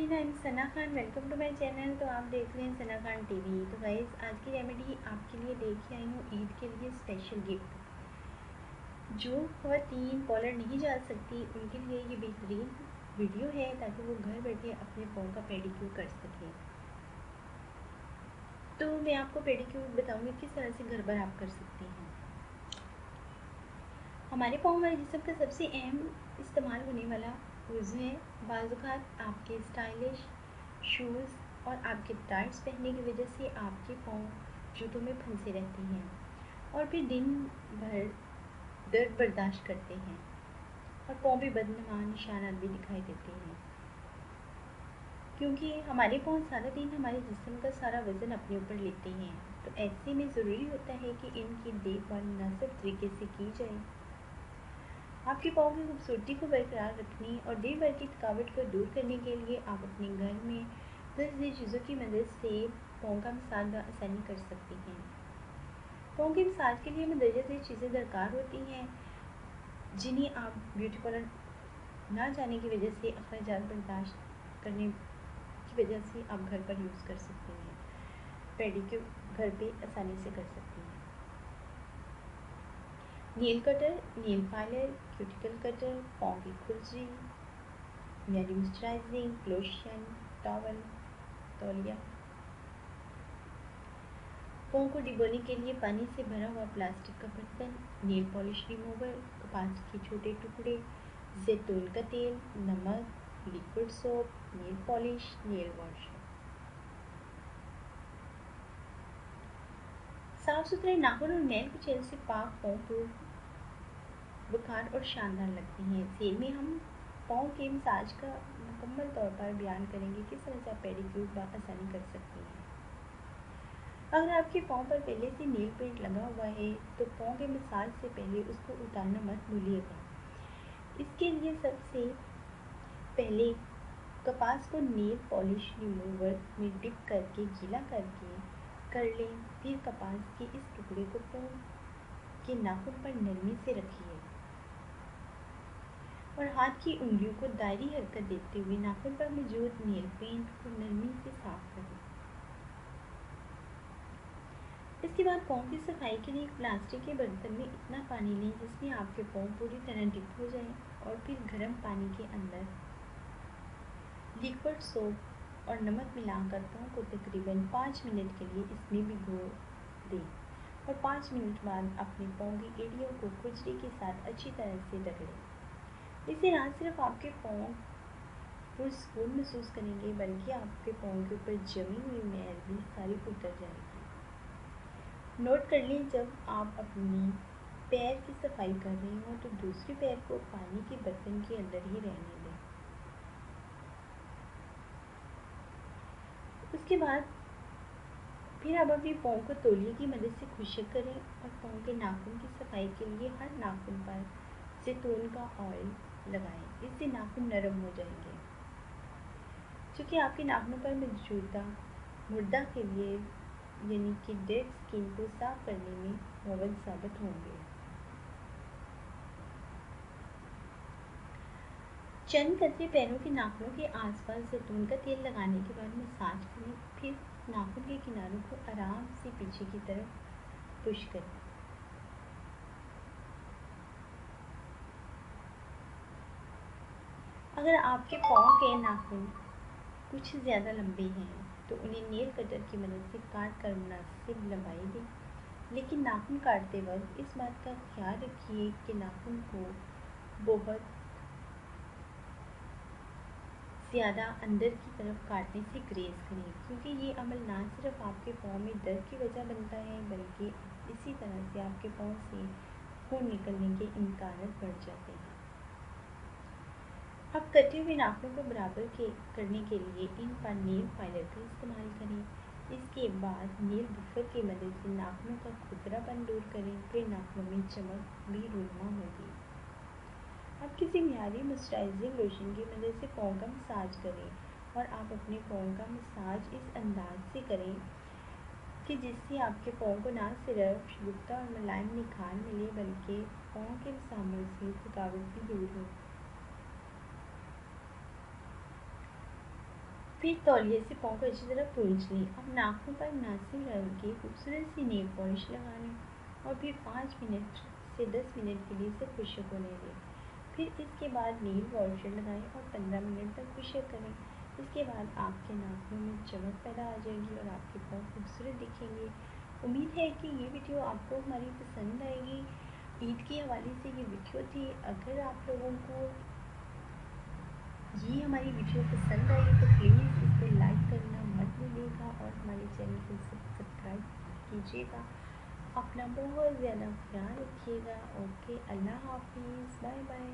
Everyone, I am Sana Khan. Welcome to my channel. तो आप देख रहे हैं सना खान टीवी। तो गाइस, आज की रेमेडी आपके लिए लेके आई हूँ ईद के लिए स्पेशल गिफ्ट। जो ख़वातीन पार्लर नहीं जा सकती उनके लिए ये बेहतरीन वीडियो है ताकि वो घर बैठे अपने पाँव का पेडिक्योर कर सकें। तो मैं आपको पेडिक्योर बताऊँगी किस तरह से घर पर आप कर सकते हैं। हमारे पाँव हमारे जिस्म का सबसे अहम इस्तेमाल होने वाला उज़्व है। बाज़ात आपके स्टाइलिश शूज़ और आपके टाइट्स पहनने की वजह से आपके पाँव जूतों में फंसे रहते हैं और फिर दिन भर दर्द बर्दाश्त करते हैं और पाँव भी बदनुमा निशानात भी दिखाई देते हैं, क्योंकि हमारे पाँव सारा दिन हमारे जिस्म का सारा वज़न अपने ऊपर लेते हैं। तो ऐसे में ज़रूरी होता है कि इनकी देखभाल मुनासिब तरीके से की जाए। आपके पाँव की खूबसूरती को बरकरार रखने और दिन भर की थकावट को दूर करने के लिए आप अपने घर में 10 चीज़ों की मदद से पाँव का मसाज आसानी कर सकते हैं। पाँव के मसाज के लिए मंदरजा से चीज़ें दरकार होती हैं जिन्हें आप ब्यूटी पार्लर ना जाने की वजह से अखराजात बर्दाश्त करने की वजह से आप घर पर यूज़ कर सकते हैं। पेडिक्योर घर पे आसानी से कर सकते हैं। Nail cutter, nail filer, cuticle cutter, पाँव की खुरजी यानी मॉइस्चराइजिंग लोशन, टॉवल, तौलिया। पाँव को डिबोने के लिए पानी से भरा हुआ प्लास्टिक का बर्तन, नेल पॉलिश रिमूवर, कपास के छोटे टुकड़े, जैतून का तेल, नमक, liquid soap, nail polish, nail wash. साफ सुथरे नाखून और मैल कुचैल से पाक पाँव बुखार और शानदार लगते हैं। सेल में हम पाँव के मसाज का मुकम्मल तौर पर बयान करेंगे किस तरह से आप पेडिक्योर आसानी कर सकते हैं। अगर आपके पाँव पर पहले से नेल पेंट लगा हुआ है तो पाँव के मसाज से पहले उसको उतारना मत भूलिएगा। इसके लिए सबसे पहले कपास को नेल पॉलिश रिमूवर में डिप करके गीला करके कर लें। फिर कपास के इस टुकड़े को पाँव के नाखून पर नरमी से रखिए और हाथ की उंगलियों को दायरी हरकत देते हुए नाखून पर मौजूद नेल पेंट को नरमी से साफ करें। इसके बाद पाँव की सफाई के लिए एक प्लास्टिक के बर्तन में इतना पानी लें जिसमें आपके पाँव पूरी तरह डिप हो जाएं और फिर गर्म पानी के अंदर लिक्विड सोप और नमक मिलाकर पाँव को तकरीबन 5 मिनट के लिए इसमें भिगो दें और 5 मिनट बाद अपने पाँव की एड़ियों को खुजली के साथ अच्छी तरह से रगड़ें। इससे ना सिर्फ आपके पाँव पुरसकून महसूस करेंगे बल्कि आपके पाँव के ऊपर जमी हुई मैल भी सारी उतर जाएगी। नोट कर लें, जब आप अपनी पैर की सफाई कर रहे हो तो दूसरे पैर को पानी के बर्तन के अंदर ही रहने दें। उसके बाद फिर आप अपने पाँव को तौलिए की मदद से खुश्क करें और पाँव के नाखून की सफाई के लिए हर नाखून पर जैतून का ऑयल लगाएं। इससे नाखून नरम हो जाएंगे, क्योंकि आपके नाखूनों पर मौजूदा मुर्दा के लिए यानी कि डेड स्किन को साफ करने में मुअव्वन साबित होंगे। चंद कतरे पैरों के नाखूनों के आसपास जैतून का तेल लगाने के बाद मसाज करें। फिर नाखून के किनारों को आराम से पीछे की तरफ पुश करें। अगर आपके पाँव के नाखून कुछ ज़्यादा लंबे हैं तो उन्हें नेल कटर की मदद से काट कर मुनासिब लंबाई दें, लेकिन नाखून काटते वक्त इस बात का ख्याल रखिए कि नाखून को बहुत ज़्यादा अंदर की तरफ काटने से ग्रेज करें, क्योंकि ये अमल ना सिर्फ आपके पाँव में दर्द की वजह बनता है बल्कि इसी तरह से आपके पाँव से खून निकलने के इम्कान बढ़ जाते हैं। अब कटे हुए नाखूनों को बराबर करने के लिए इन पर नेल फाइलर का इस्तेमाल करें। इसके बाद नेल बुफर की मदद से नाखूनों का खुरदरापन दूर करें। फिर नाखूनों में चमक भी रूनुमा होगी। आप किसी मियारी मॉइस्चराइजिंग लोशन की मदद से पाँव का मसाज करें और आप अपने पाँव का मसाज इस अंदाज से करें कि जिससे आपके पाँव को ना सिर्फ शुभ्रता और मुलायम निखार मिले बल्कि पाँव के मसामों से थकावट भी दूर हो। फिर तौलिए से पाँव को अच्छी तरह पोंछ लें। अब नाखून पर मुनासिब रंग की खूबसूरत सी नेल पॉलिश लगा लें और फिर 5 मिनट से 10 मिनट के लिए इसे खुश्क होने दें। फिर इसके बाद नेल पॉलिशर लगाएं और 15 मिनट तक खुश्क करें। इसके बाद आपके नाखूनों में चमक पैदा आ जाएगी और आपके पाँव खूबसूरत दिखेंगे। उम्मीद है कि ये वीडियो आपको हमारी पसंद आएगी। ईद के हवाले से ये वीडियो थी। अगर आप लोगों को ये हमारी वीडियो पसंद आई तो प्लीज़ इसको लाइक करना मत भूलिएगा और हमारे चैनल को सब्सक्राइब कीजिएगा। अपना बहुत ज़्यादा ख्याल रखिएगा। ओके, अल्लाह हाफिज़, बाय बाय।